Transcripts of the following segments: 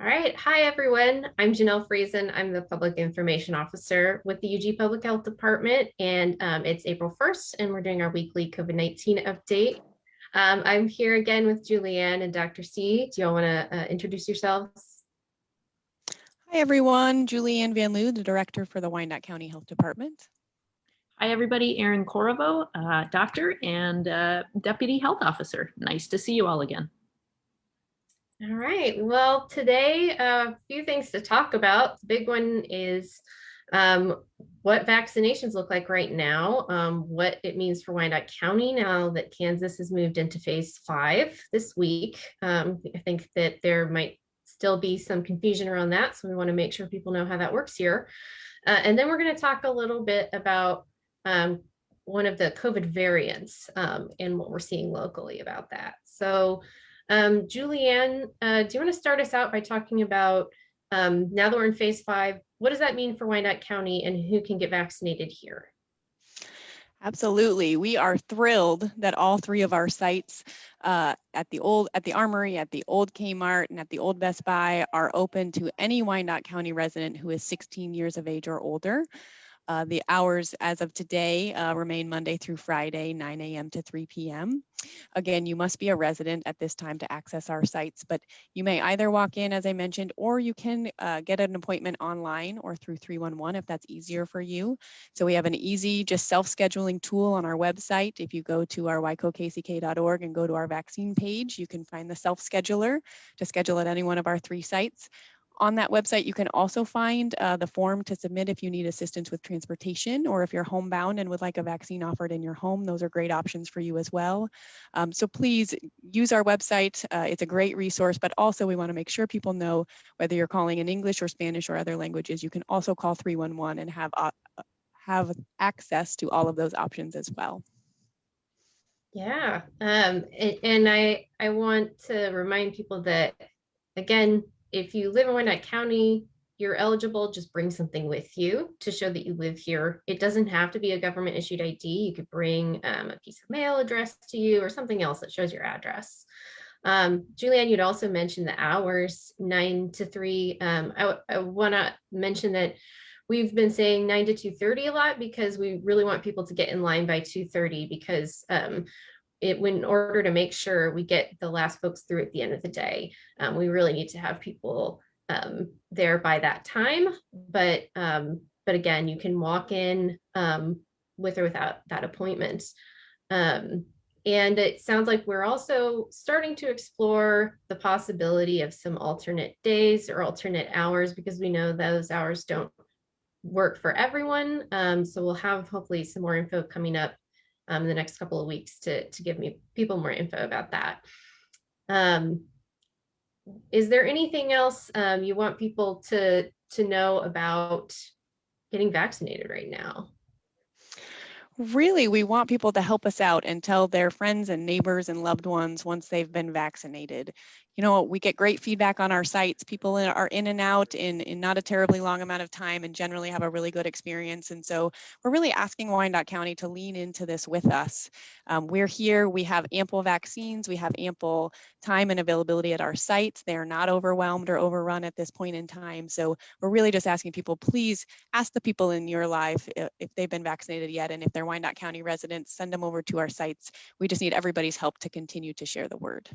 All right. Hi, everyone. I'm Janelle Friesen. I'm the Public Information Officer with the UG Public Health Department, and it's April 1st, and we're doing our weekly COVID-19 update. I'm here again with Julianne and Dr. C. Do y'all want to introduce yourselves? Hi, everyone. Julianne Van Loo, the Director for the Wyandotte County Health Department. Hi, everybody. Erin Corriveau, doctor and deputy health officer. Nice to see you all again. All right. Well, today, a few things to talk about. The big one is what vaccinations look like right now, what it means for Wyandotte County now that Kansas has moved into phase 5 this week. I think that there might still be some confusion around that, so we want to make sure people know how that works here. And then we're going to talk a little bit about one of the COVID variants and what we're seeing locally about that. So Julianne, do you want to start us out by talking about now that we're in phase 5, what does that mean for Wyandotte County and who can get vaccinated here? Absolutely. We are thrilled that all 3 of our sites at the Armory, at the old Kmart, and at the old Best Buy are open to any Wyandotte County resident who is 16 years of age or older. The hours as of today remain Monday through Friday, 9 a.m. to 3 p.m. Again, you must be a resident at this time to access our sites, but you may either walk in, as I mentioned, or you can get an appointment online or through 311 if that's easier for you. So we have an easy, just self-scheduling tool on our website. If you go to our WYCOKCK.org and go to our vaccine page, you can find the self-scheduler to schedule at any one of our 3 sites. On that website, you can also find the form to submit if you need assistance with transportation or if you're homebound and would like a vaccine offered in your home. Those are great options for you as well. So please use our website. It's a great resource, but also we want to make sure people know whether you're calling in English or Spanish or other languages, you can also call 311 and have access to all of those options as well. Yeah, and I want to remind people that, again, if you live in Wyandotte County, you're eligible, just bring something with you to show that you live here. It doesn't have to be a government issued ID. You could bring a piece of mail addressed to you or something else that shows your address. Julianne, you'd also mentioned the hours, 9 to 3. I want to mention that we've been saying 9 to 2:30 a lot because we really want people to get in line by 2:30 because in order to make sure we get the last folks through at the end of the day, we really need to have people there by that time. But again, you can walk in with or without that appointment. And it sounds like we're also starting to explore the possibility of some alternate days or alternate hours because we know those hours don't work for everyone. So we'll have hopefully some more info coming up in the next couple of weeks to give people more info about that. Is there anything else you want people to know about getting vaccinated right now? Really, we want people to help us out and tell their friends and neighbors and loved ones once they've been vaccinated. You know, we get great feedback on our sites. People are in and out in not a terribly long amount of time and generally have a really good experience. And so we're really asking Wyandotte County to lean into this with us. We're here, we have ample vaccines, we have ample time and availability at our sites. They are not overwhelmed or overrun at this point in time. So we're really just asking people, please ask the people in your life if they've been vaccinated yet. And if they're Wyandotte County residents, send them over to our sites. We just need everybody's help to continue to share the word.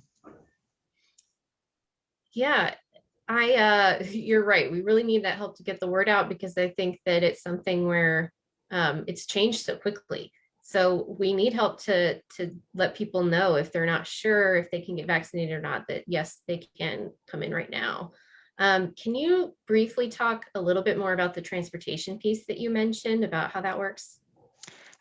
Yeah, you're right. We really need that help to get the word out because I think that it's something where it's changed so quickly. So we need help to let people know if they're not sure if they can get vaccinated or not, that yes, they can come in right now. Can you briefly talk a little bit more about the transportation piece that you mentioned about how that works?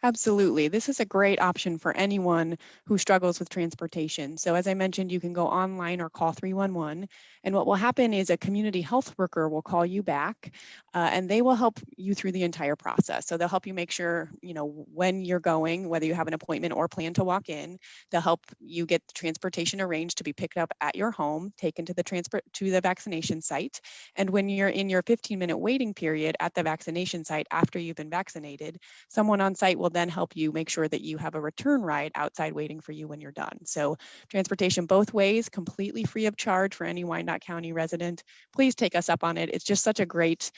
Absolutely. This is a great option for anyone who struggles with transportation. So as I mentioned, you can go online or call 311. And what will happen is a community health worker will call you back and they will help you through the entire process. So they'll help you make sure, you know, when you're going, whether you have an appointment or plan to walk in, they'll help you get the transportation arranged to be picked up at your home, taken to the vaccination site. And when you're in your 15-minute waiting period at the vaccination site after you've been vaccinated, someone on site will then help you make sure that you have a return ride outside waiting for you when you're done. So transportation both ways, completely free of charge for any Wyandotte County resident. Please take us up on it. It's just such a great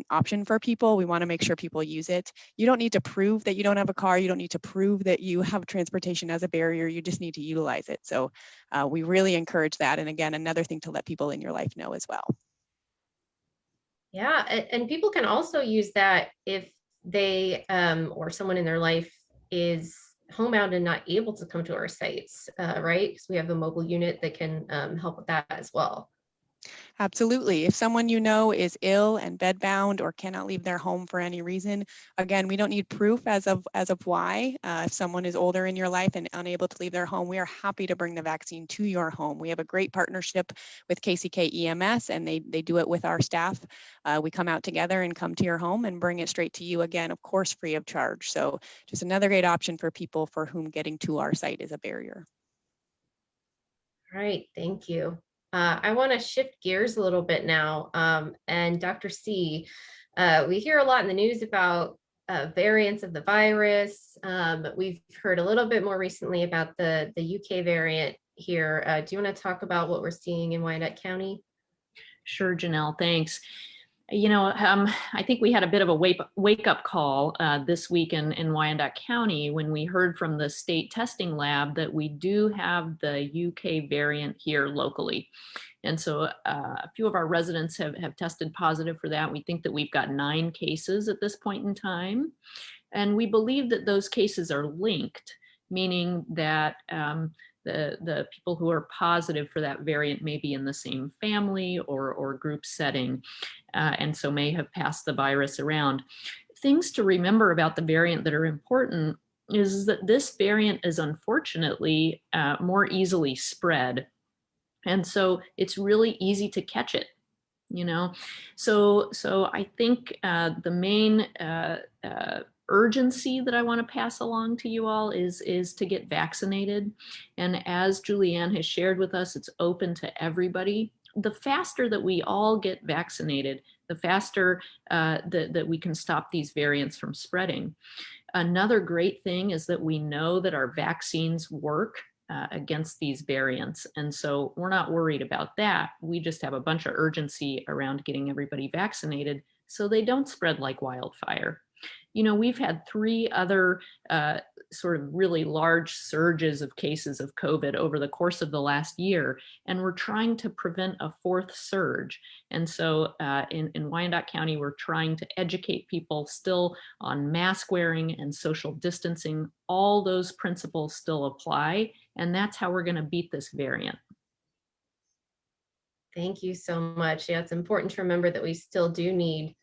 option for people. We want to make sure people use it. You don't need to prove that you don't have a car. You don't need to prove that you have transportation as a barrier. You just need to utilize it. So we really encourage that. And again, another thing to let people in your life know as well. Yeah, and people can also use that if they or someone in their life is homebound and not able to come to our sites, right? Because we have a mobile unit that can help with that as well. Absolutely. If someone you know is ill and bedbound or cannot leave their home for any reason, again, we don't need proof as of why. If someone is older in your life and unable to leave their home, we are happy to bring the vaccine to your home. We have a great partnership with KCK EMS, and they do it with our staff. We come out together and come to your home and bring it straight to you, again, of course, free of charge. So just another great option for people for whom getting to our site is a barrier. All right, thank you. I want to shift gears a little bit now. And Dr. C, we hear a lot in the news about variants of the virus. We've heard a little bit more recently about the UK variant here. Do you want to talk about what we're seeing in Wyandotte County? Sure, Janelle, thanks. You know, I think we had a bit of a wake-up call this week in Wyandotte County when we heard from the state testing lab that we do have the UK variant here locally. And so a few of our residents have tested positive for that. We think that we've got 9 cases at this point in time. And we believe that those cases are linked, meaning that the people who are positive for that variant may be in the same family or group setting, and so may have passed the virus around. Things to remember about the variant that are important is that this variant is unfortunately more easily spread. And so it's really easy to catch it, you know? So I think the main urgency that I want to pass along to you all is to get vaccinated. And as Julianne has shared with us, it's open to everybody. The faster that we all get vaccinated, the faster that we can stop these variants from spreading. Another great thing is that we know that our vaccines work against these variants. And so we're not worried about that. We just have a bunch of urgency around getting everybody vaccinated so they don't spread like wildfire. You know, we've had 3 other sort of really large surges of cases of COVID over the course of the last year, and we're trying to prevent a 4th surge. And so in Wyandotte County, we're trying to educate people still on mask wearing and social distancing. All those principles still apply, and that's how we're going to beat this variant. Thank you so much. Yeah, it's important to remember that we still do need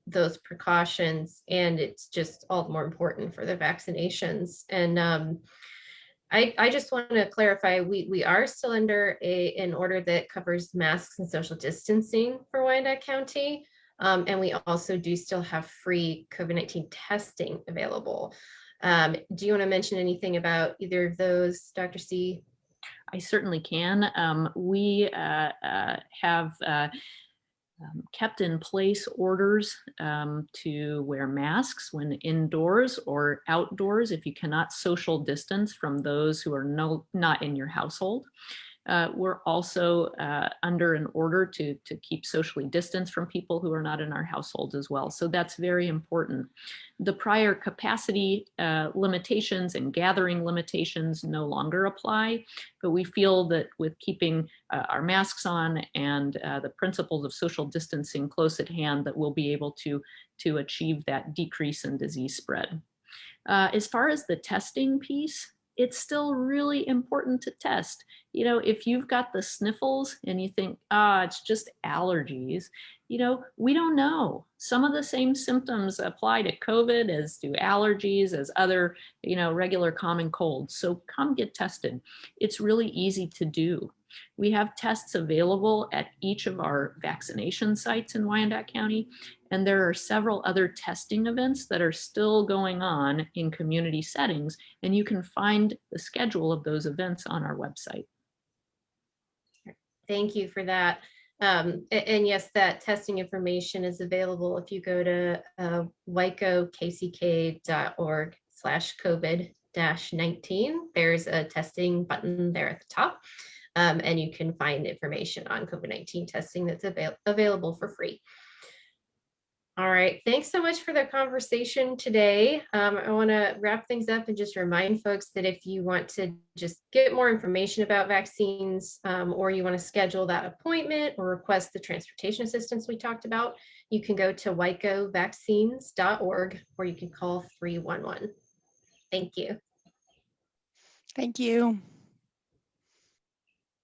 those precautions, and it's just all the more important for the vaccinations. And I just want to clarify, we are still under an order that covers masks and social distancing for Wyandotte County. And we also do still have free COVID-19 testing available. Do you want to mention anything about either of those, Dr. C? I certainly can. We have kept in place orders to wear masks when indoors or outdoors if you cannot social distance from those who are not in your household. We're also under an order to keep socially distanced from people who are not in our households as well. So that's very important. The prior capacity limitations and gathering limitations no longer apply, but we feel that with keeping our masks on and the principles of social distancing close at hand, that we'll be able to achieve that decrease in disease spread. As far as the testing piece, it's still really important to test. You know, if you've got the sniffles and you think, it's just allergies, you know, we don't know. Some of the same symptoms apply to COVID as do allergies, as other, you know, regular common colds. So come get tested. It's really easy to do. We have tests available at each of our vaccination sites in Wyandotte County, and there are several other testing events that are still going on in community settings, and you can find the schedule of those events on our website. Thank you for that. And yes, that testing information is available if you go to wykokck.org/COVID-19. There's a testing button there at the top, and you can find information on COVID-19 testing that's available for free. All right, thanks so much for the conversation today. I want to wrap things up and just remind folks that if you want to just get more information about vaccines, or you want to schedule that appointment or request the transportation assistance we talked about, you can go to wycovaccines.org or you can call 311. Thank you. Thank you.